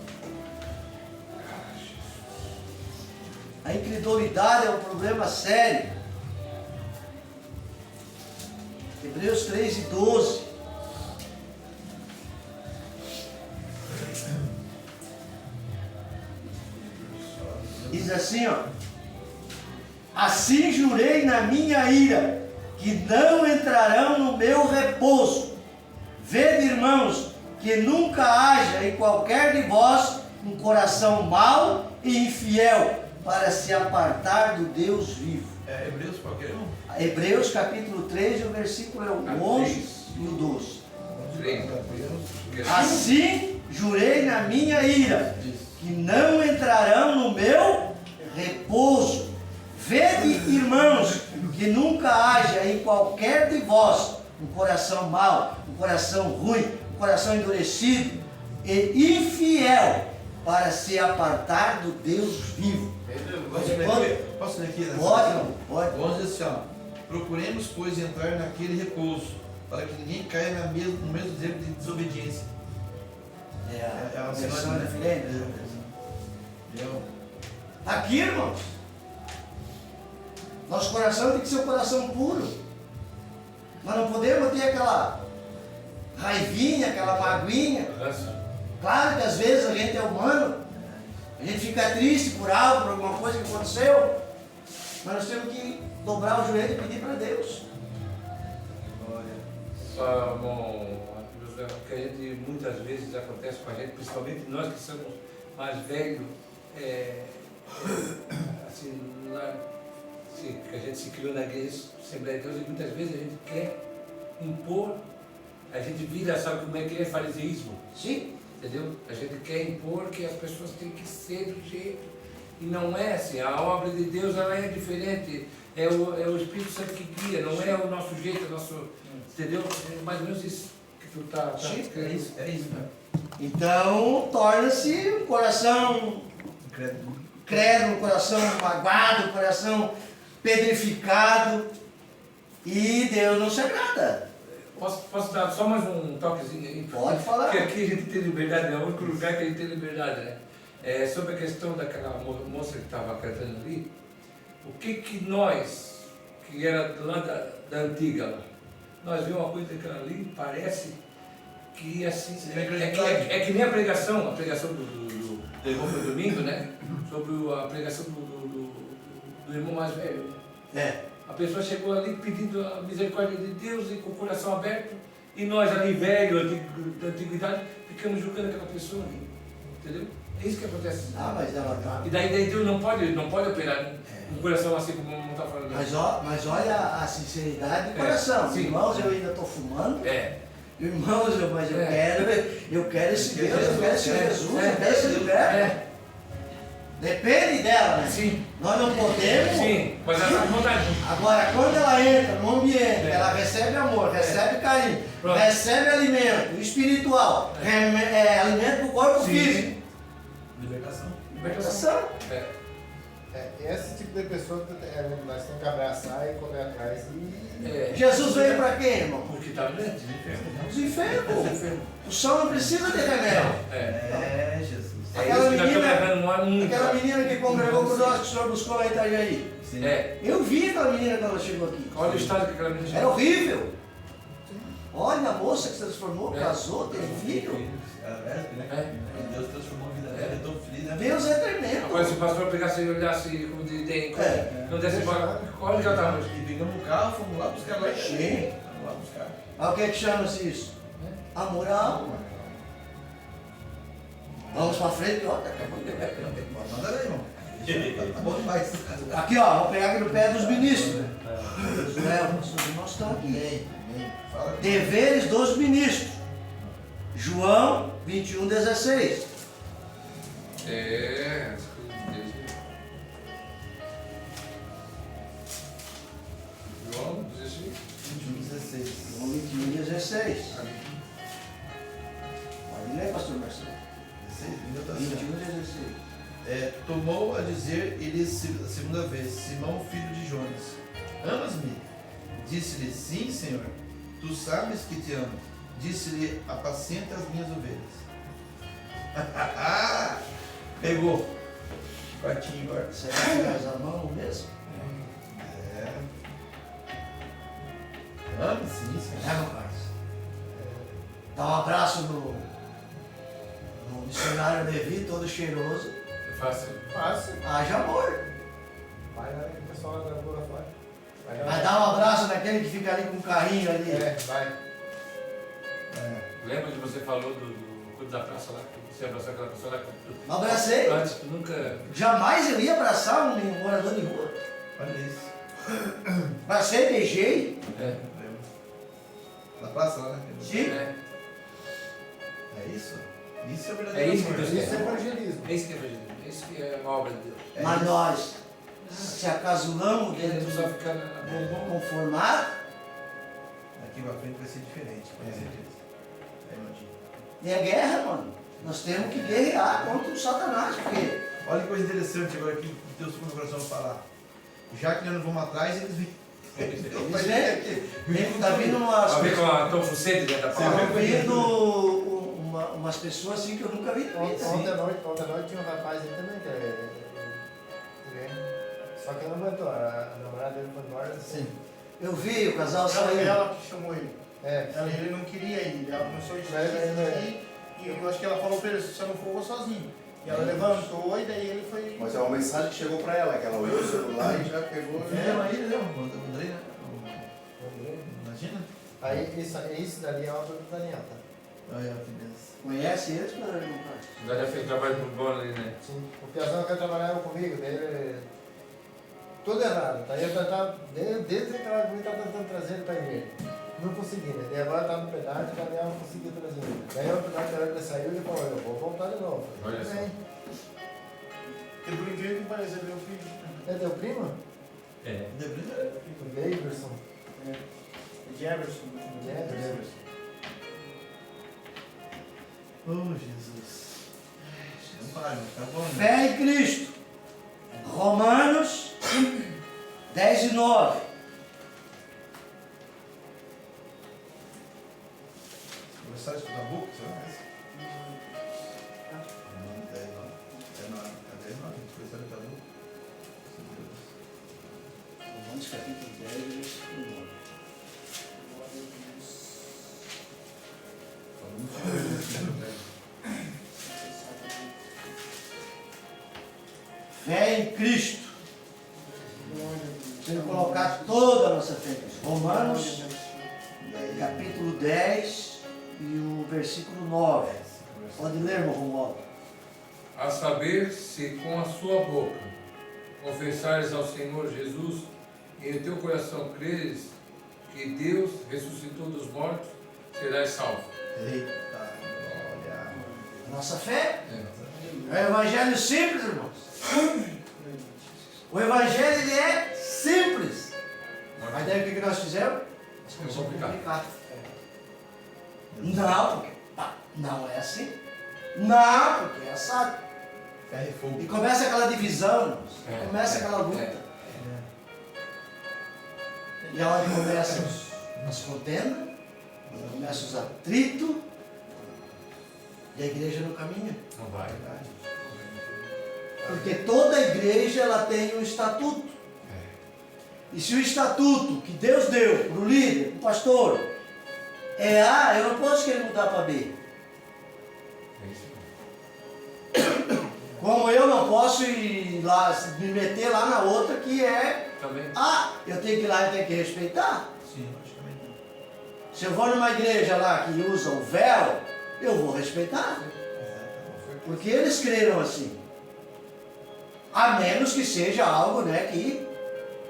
A incredulidade é um problema sério. Hebreus 3 e 12. Diz assim, ó. Assim jurei na minha ira, que não entrarão no meu repouso. Vede, irmãos, que nunca haja em qualquer de vós um coração mau e infiel, para se apartar do Deus vivo. Hebreus qualquer um? Hebreus capítulo 3, o versículo é o 11 e o 12. Assim jurei na minha ira, que não entrarão no meu repouso. Vede, irmãos, que nunca haja em qualquer de vós um coração mau, um coração ruim, um coração endurecido e infiel, para se apartar do Deus vivo. Posso ler aqui? Pode. Vamos dizer assim, ó. Procuremos, pois, entrar naquele repouso, para que ninguém caia no mesmo erro de desobediência. É uma versão versão diferente. Aqui, irmãos, nosso coração tem que ser um coração puro. Nós não podemos ter aquela raivinha, aquela magoinha. Claro que às vezes a gente é humano, a gente fica triste por algo, por alguma coisa que aconteceu, mas nós temos que dobrar o joelho e pedir para Deus. Bom, o que a gente muitas vezes acontece com a gente, principalmente nós que somos mais velhos, assim, que a gente se criou na igreja Assembleia de Deus, e muitas vezes a gente quer impor, a gente vira, sabe como é que é fariseísmo? Sim. Entendeu? A gente quer impor que as pessoas têm que ser do jeito, e não é assim. A obra de Deus, ela é diferente, é o Espírito Santo que guia, não é o nosso jeito, entendeu? É mais ou menos isso que tu tá Sim, querendo. É isso, né? Então torna-se um coração credo, um coração magoado, um coração pedrificado, e Deus não se agrada. Posso dar só mais um toquezinho aí? Pode falar. Porque aqui a gente tem liberdade, é o único lugar que a gente tem liberdade, né? Sobre a questão daquela moça que estava cantando ali, o que nós, que era lá da antiga, lá, nós vimos uma coisa daquela ali, parece que assim, é que nem a pregação do irmão do domingo, né? Sobre a pregação do irmão mais velho. A pessoa chegou ali pedindo a misericórdia de Deus e com o coração aberto, e nós ali, velho, da antiguidade, ficamos julgando aquela pessoa ali. Entendeu? É isso que acontece. Mas ela tá. E daí Deus não pode operar um coração assim como não está falando. Mas olha a sinceridade do coração. Sim. Irmãos, eu ainda estou fumando. Irmãos, eu quero esse Deus, eu quero esse Jesus, eu quero esse liberto. Depende dela, né? Sim. Nós não podemos. Sim, mas ela está com vontade. Agora, quando ela entra no ambiente, ela recebe amor, recebe carinho, recebe alimento espiritual, alimento para o corpo físico. Libertação. Esse tipo de pessoa nós temos que abraçar e correr atrás. Jesus veio para quê, irmão? Porque está doente. Os enfermos. O sol não precisa de remédio. Jesus. Aquela menina que congregou com nós, que o senhor buscou lá em Itajaí. Eu vi aquela menina quando ela chegou aqui. Olha o estado que aquela menina chegou. Era horrível. Olha a moça que se transformou, casou, teve filho. Deus transformou a vida dela, eu estou feliz. Deus é tremendo. Agora, se o pastor pegasse e olhasse como tem, não desse embora, olha que ela estava hoje. E pegamos um carro, fomos lá buscar lá. Sim. Vamos lá buscar. O que é que chama-se isso? Amor à alma. Vamos pra frente, ó. Manda aí, irmão. Tá bom demais. Aqui, ó, vou pegar aqui no pé dos ministros. Os irmãos estão aqui. Deveres dos ministros. João 21:16. João 16. João 21:16. 16. Pode ler, pastor Marcelo. 21 e 16. Tomou a dizer ele a segunda vez: Simão, filho de Jonas, amas-me? Disse-lhe: sim, Senhor, tu sabes que te amo. Disse-lhe: apacenta as minhas ovelhas. Pegou. Quartinho agora. Será que nós amamos mesmo? Amo sim, Senhor. Meu pai? Dá um abraço no missionário Levi, todo cheiroso. É fácil. Fácil. Haja amor. Vai lá que o pessoal da rua fora. Vai dar um abraço naquele que fica ali com o carrinho ali. Vai. Lembra que você falou do culto da praça lá? Que você abraçou aquela pessoa lá? Não abracei. Antes, tu nunca... Jamais eu ia abraçar um morador de rua. Olha isso. Abracei, beijei. Na praça lá, né? Sim. É isso? Isso é É verdadeiro isso que amor. Deus Isso é quer. evangelismo. É isso que é evangelismo. É isso que é uma obra de Deus. Mas nós se acasulamos dentro Queremos só ficar na... do conformado. Daqui pra frente vai ser diferente, com certeza. E é guerra, mano. Nós temos que guerrear contra o Satanás, porque Olha que coisa interessante agora que Deus foi no coração falar. Já que nós não vamos atrás, eles vêm. eles vêm, tá vindo umas, Vai ver com a Tom Fucete dentro da tá palavra. vindo umas pessoas assim que eu nunca vi. Ontem à noite tinha um rapaz aí também que só que não aguentou, a namorada dele foi embora. Sim. Eu vi o casal Ela, saindo. ela que chamou ele. É. Ele não queria ir. Ela começou a insistir. E eu acho que ela falou pra ele: se você não for, eu vou sozinho. E ela levantou e daí ele foi. Mas é uma mensagem que chegou pra ela, que ela olhou o celular e já pegou. Aí, né? O André, né? Imagina? Aí isso dali é obra do Daniel, tá? Olha que beleza. Conhece eles, mas não Já deve ter trabalho por bom ali, né? Sim. O Piazão que trabalhava comigo, dele tudo errado, tá? Eu tava, desde que estava comigo, estava tentando trazer ele para a igreja. Não consegui, né? E agora está no pedágio, o Daniel não conseguiu trazer ele. Daí o pedágio, na hora que ele saiu, ele falou: eu vou voltar de novo. Olha só. Porque por incrível que pareça, ele é meu filho. É teu primo? É. O Davidson. Jefferson. Jefferson. Oh, Jesus. Não para, tá bom, né? Fé em Cristo. Romanos 10 e 9. Começar a estudar book, será essa? Não, 10 não. É 10 não, a gente começar a estudar book. Romanos capítulo 10, versículo 9. Fé em Cristo. Temos que colocar toda a nossa fé em Cristo. Romanos, capítulo 10 e o versículo 9. Pode ler, meu Romualdo. A saber, se com a sua boca confessares ao Senhor Jesus e em teu coração creres que Deus ressuscitou dos mortos, serás salvo. Eita, olha. Nossa fé É. é um evangelho simples, irmãos. O evangelho ele é simples. Mas daí o que nós fizemos? Nós começamos a complicar. Não, porque não é assim. Não, porque é assado. Ferro e fogo. E começa aquela divisão, irmãos. É, Começa é, aquela luta. é. E é onde começam as contendas, começam os atritos, e a igreja não caminha. Não vai. Porque toda igreja ela tem um estatuto. E se o estatuto que Deus deu para o líder, para o pastor, é A, eu não posso querer mudar para B. É isso. Como eu não posso ir lá, me meter lá na outra que é Também. A, eu tenho que ir lá e tenho que respeitar. Sim, logicamente não. Se eu vou numa igreja lá que usa o véu, eu vou respeitar. Porque eles creram assim. A menos que seja algo, né, que,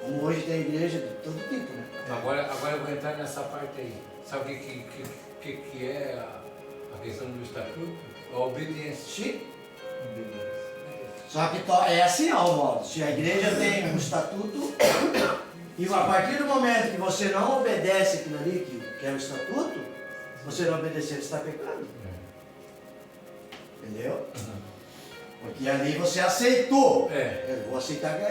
como hoje tem igreja de todo tipo, né? Agora eu vou entrar nessa parte aí. Sabe o que é a questão do estatuto? A obediência. Sim. Só que é assim, ó, modo. Se a igreja tem um estatuto, e a partir do momento que você não obedece aquilo ali, que é o estatuto, você não obedecer, você está pecando. Entendeu? Porque ali você aceitou. Eu vou aceitar que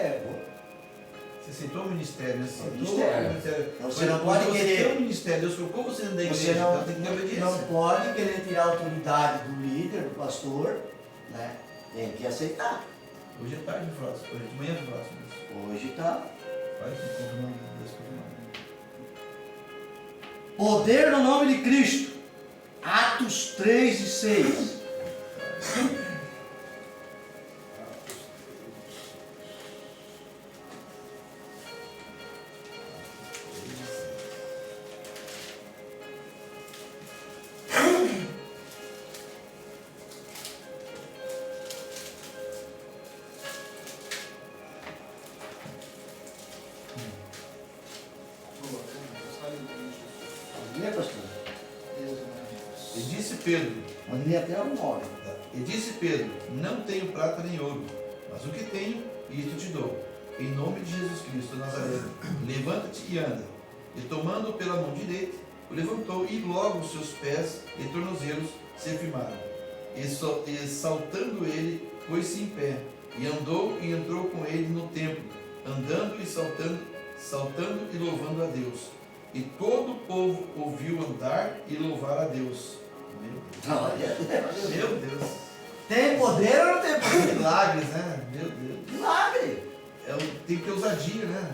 Você aceitou o ministério, você aceitou Ministério. o ministério. Então você não pode querer. Você tem o ministério, Deus colocou você dentro da igreja, Você então tem que ter obediência. não pode querer tirar a autoridade do líder, do pastor, né? Tem que aceitar. Hoje é tarde, próximo. Hoje de manhã, próximo. Hoje está. Vai confirmando, Deus confirmando. Poder no nome de Cristo. Atos 3 e 6. E disse Pedro, até o 9. E disse Pedro, não tenho prata nem ouro, mas o que tenho, isto te dou. Em nome de Jesus Cristo Nazareno, levanta-te e anda. E tomando-o pela mão direita, o levantou e logo os seus pés e tornozelos se firmaram. E saltando ele, pôs-se em pé, e andou e entrou com ele no templo, andando e saltando e louvando a Deus. E todo o povo ouviu andar e louvar a Deus. Meu Deus. Tem poder ou não tem poder? Milagres, né? Meu Deus. Milagre. Tem que ter ousadia, né?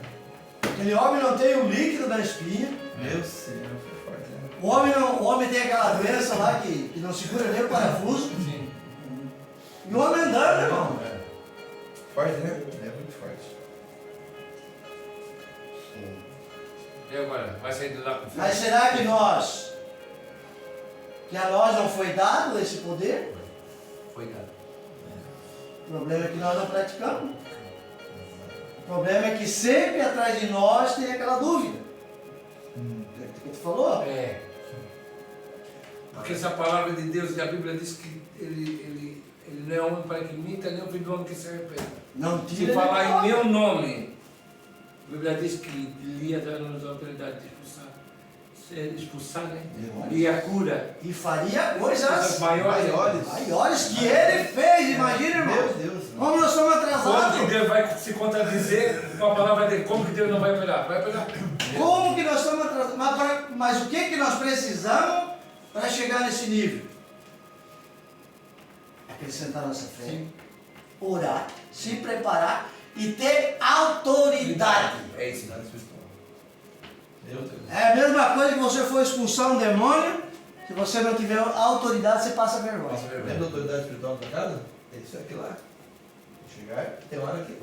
Aquele homem não tem o líquido da espinha. Meu Senhor, foi forte, né? O homem tem aquela doença lá que não segura nem o parafuso. Sim. E o homem andando, irmão. Forte, né? É muito forte. E agora? Vai sair de lá com Mas será que a nós não foi dado esse poder? Foi dado. O problema é que nós não praticamos. O problema é que sempre atrás de nós tem aquela dúvida. Que tu falou? Porque essa palavra de Deus, a Bíblia diz que ele não é homem para que minta, nem o filho do homem que se arrependa. Não tira. Se falar em meu nome, a Bíblia diz que ele ia dar-nos a autoridade de expulsar, né? E a cura. E faria coisas maiores que ele fez, imagina, irmão. Meu Deus. Como nós somos Como que atrasados? Deus vai se contradizer com a palavra dele? Como que Deus não vai operar? Vai operar. Como que nós estamos atrasados? Mas o que nós precisamos para chegar nesse nível? Acrescentar nossa fé. Sim. Orar, se preparar e ter autoridade. É isso. Meu Deus. É a mesma coisa que você for expulsar um demônio. Se você não tiver autoridade, você passa vergonha. Lembra da autoridade espiritual da tua casa? Tem isso aqui lá. Chegar, tem hora que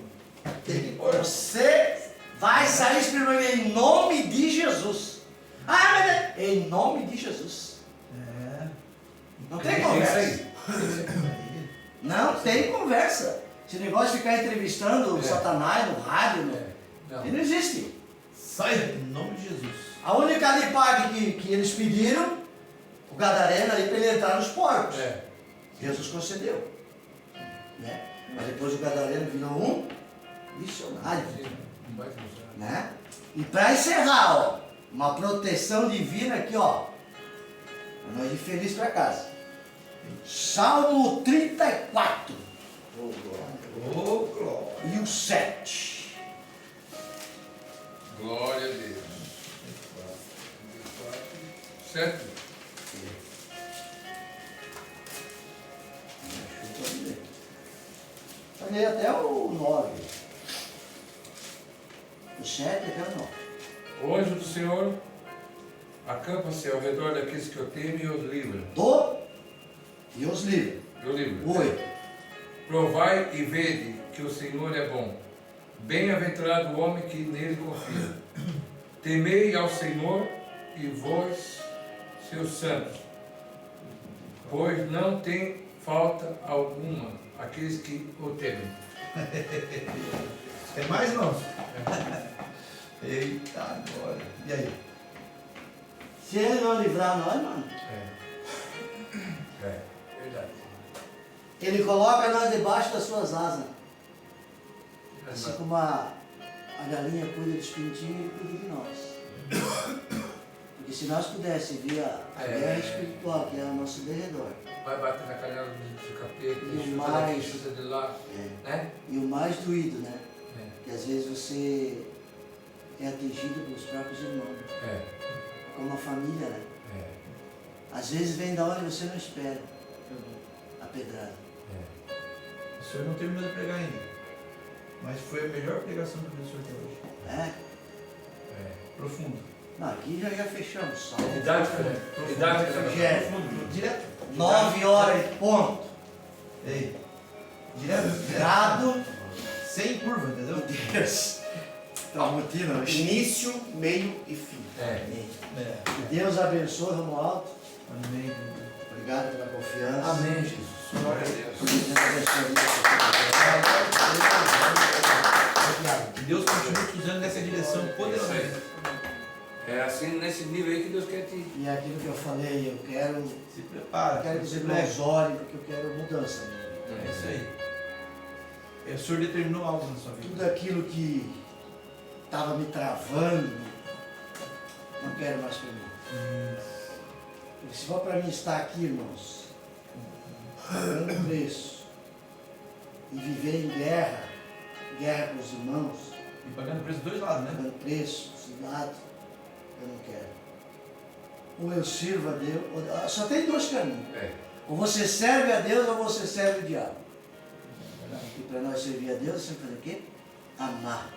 tem que pôr. Você vai sair experimentando em nome de Jesus. Mas em nome de Jesus. Não tem conversa. Não tem conversa. Esse negócio de ficar entrevistando o Satanás no rádio, ele não existe. Saia em nome de Jesus. A única ali parte que eles pediram, o gadareno ali para ele entrar nos porcos. Jesus concedeu. Né? Mas depois o gadareno virou um missionário. Né? E para encerrar, ó, uma proteção divina aqui, ó. Para nós ir feliz para casa. Salmo 34. Oh, glória. E o 7. Glória a Deus. Certo? Falei até o 9. O 7 até o 9. O anjo do Senhor acampa-se ao redor daqueles que o temem e os livra. E os livros. Eu livro. 8. Provai e vede que o Senhor é bom. Bem-aventurado o homem que nele confia. Temei ao Senhor e vós, seus santos, pois não tem falta alguma aqueles que o temem. É mais não? Eita, agora. E aí? Se ele não livrar nós, mano. Verdade. Ele coloca nós debaixo das suas asas. Assim como a galinha cuida dos pintinhos, ele cuida de nós. Porque se nós pudéssemos ver a guerra espiritual que é ao nosso derredor, vai bater na canela do capeta, E chuta mais- daqui, chuta de lá, né? e o mais doído, né? É. Que às vezes você é atingido pelos próprios irmãos, É. como a família, né? É. Às vezes vem da onde você não espera a pedrada. O senhor não terminou de pregar ainda, mas foi a melhor pregação que o senhor até hoje. É. Profundo. Não, aqui já fechamos só. Didática, né? Didática, né? Direto. Profundo. Direto. 9 horas e ponto. Ei. Direto. Grado. Sem curva, entendeu? Deus. Tá rotina hoje. Início, meio e fim. É. É. Que Deus abençoe, Romualdo. Amém. Obrigado pela confiança. Amém, Jesus. Glória a Deus. Deus abençoe. Que Deus continue te usando nessa direção Isso poderosamente. aí. É assim, nesse nível aí que Deus quer te... E é aquilo que eu falei, eu quero Se prepara. que os se irmãos prepara. orem, porque eu quero mudança nele. É isso aí. O senhor determinou algo na sua vida. Tudo aquilo que estava me travando, não quero mais para mim. Porque se for para mim estar aqui, irmãos, pagando preço, e viver em guerra com os irmãos, E pagando preço dos dois lados, né? pagando preço, dos lados, eu não quero. Ou eu sirvo a Deus, só tem dois caminhos. É. Ou você serve a Deus ou você serve o diabo. E para nós servir a Deus, você fazer o quê? Amar.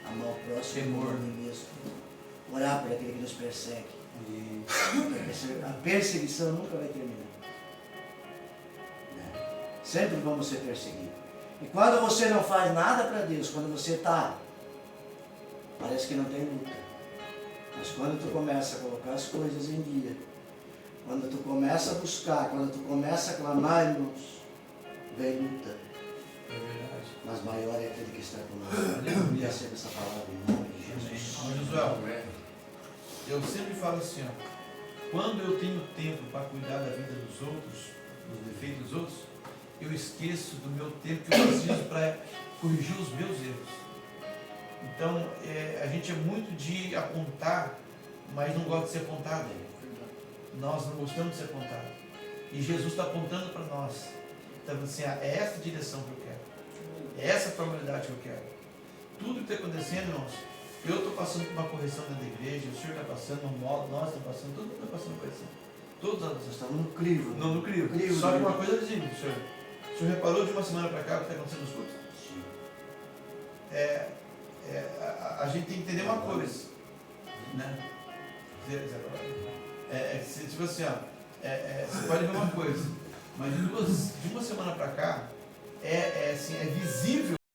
Amar o próximo, Temor. amar a mim mesmo. Orar por aquele que nos persegue. Porque a perseguição nunca vai terminar. Né? Sempre vamos ser perseguidos. E quando você não faz nada para Deus, quando você está, parece que não tem luta. Mas quando tu começa a colocar as coisas em dia, quando tu começa a buscar, quando tu começa a clamar, irmãos, vem luta. É verdade. Mas maior é aquele que está conosco. E receba essa palavra em nome de Jesus. Mas, Josuel, eu sempre falo assim, ó, quando eu tenho tempo para cuidar da vida dos outros, dos defeitos dos outros, eu esqueço do meu tempo que eu preciso para corrigir os meus erros. Então, a gente é muito de apontar, mas não gosta de ser apontado. Nós não gostamos de ser apontado. E Jesus está apontando para nós. Então, assim, é essa direção que eu quero. É essa formalidade que eu quero. Tudo que está acontecendo, irmãos, eu estou passando por uma correção dentro da igreja, o senhor está passando, nós estamos passando, todo mundo está passando por isso. Todos Nós nós estamos no crivo. né? não no crivo. Crivo, Só que né? uma coisa é visível, senhor. O senhor reparou de uma semana para cá o que está acontecendo nos cultos? A gente tem que entender uma coisa, né? Tipo assim, ó, você pode ver uma coisa, mas de uma semana para cá, assim, é visível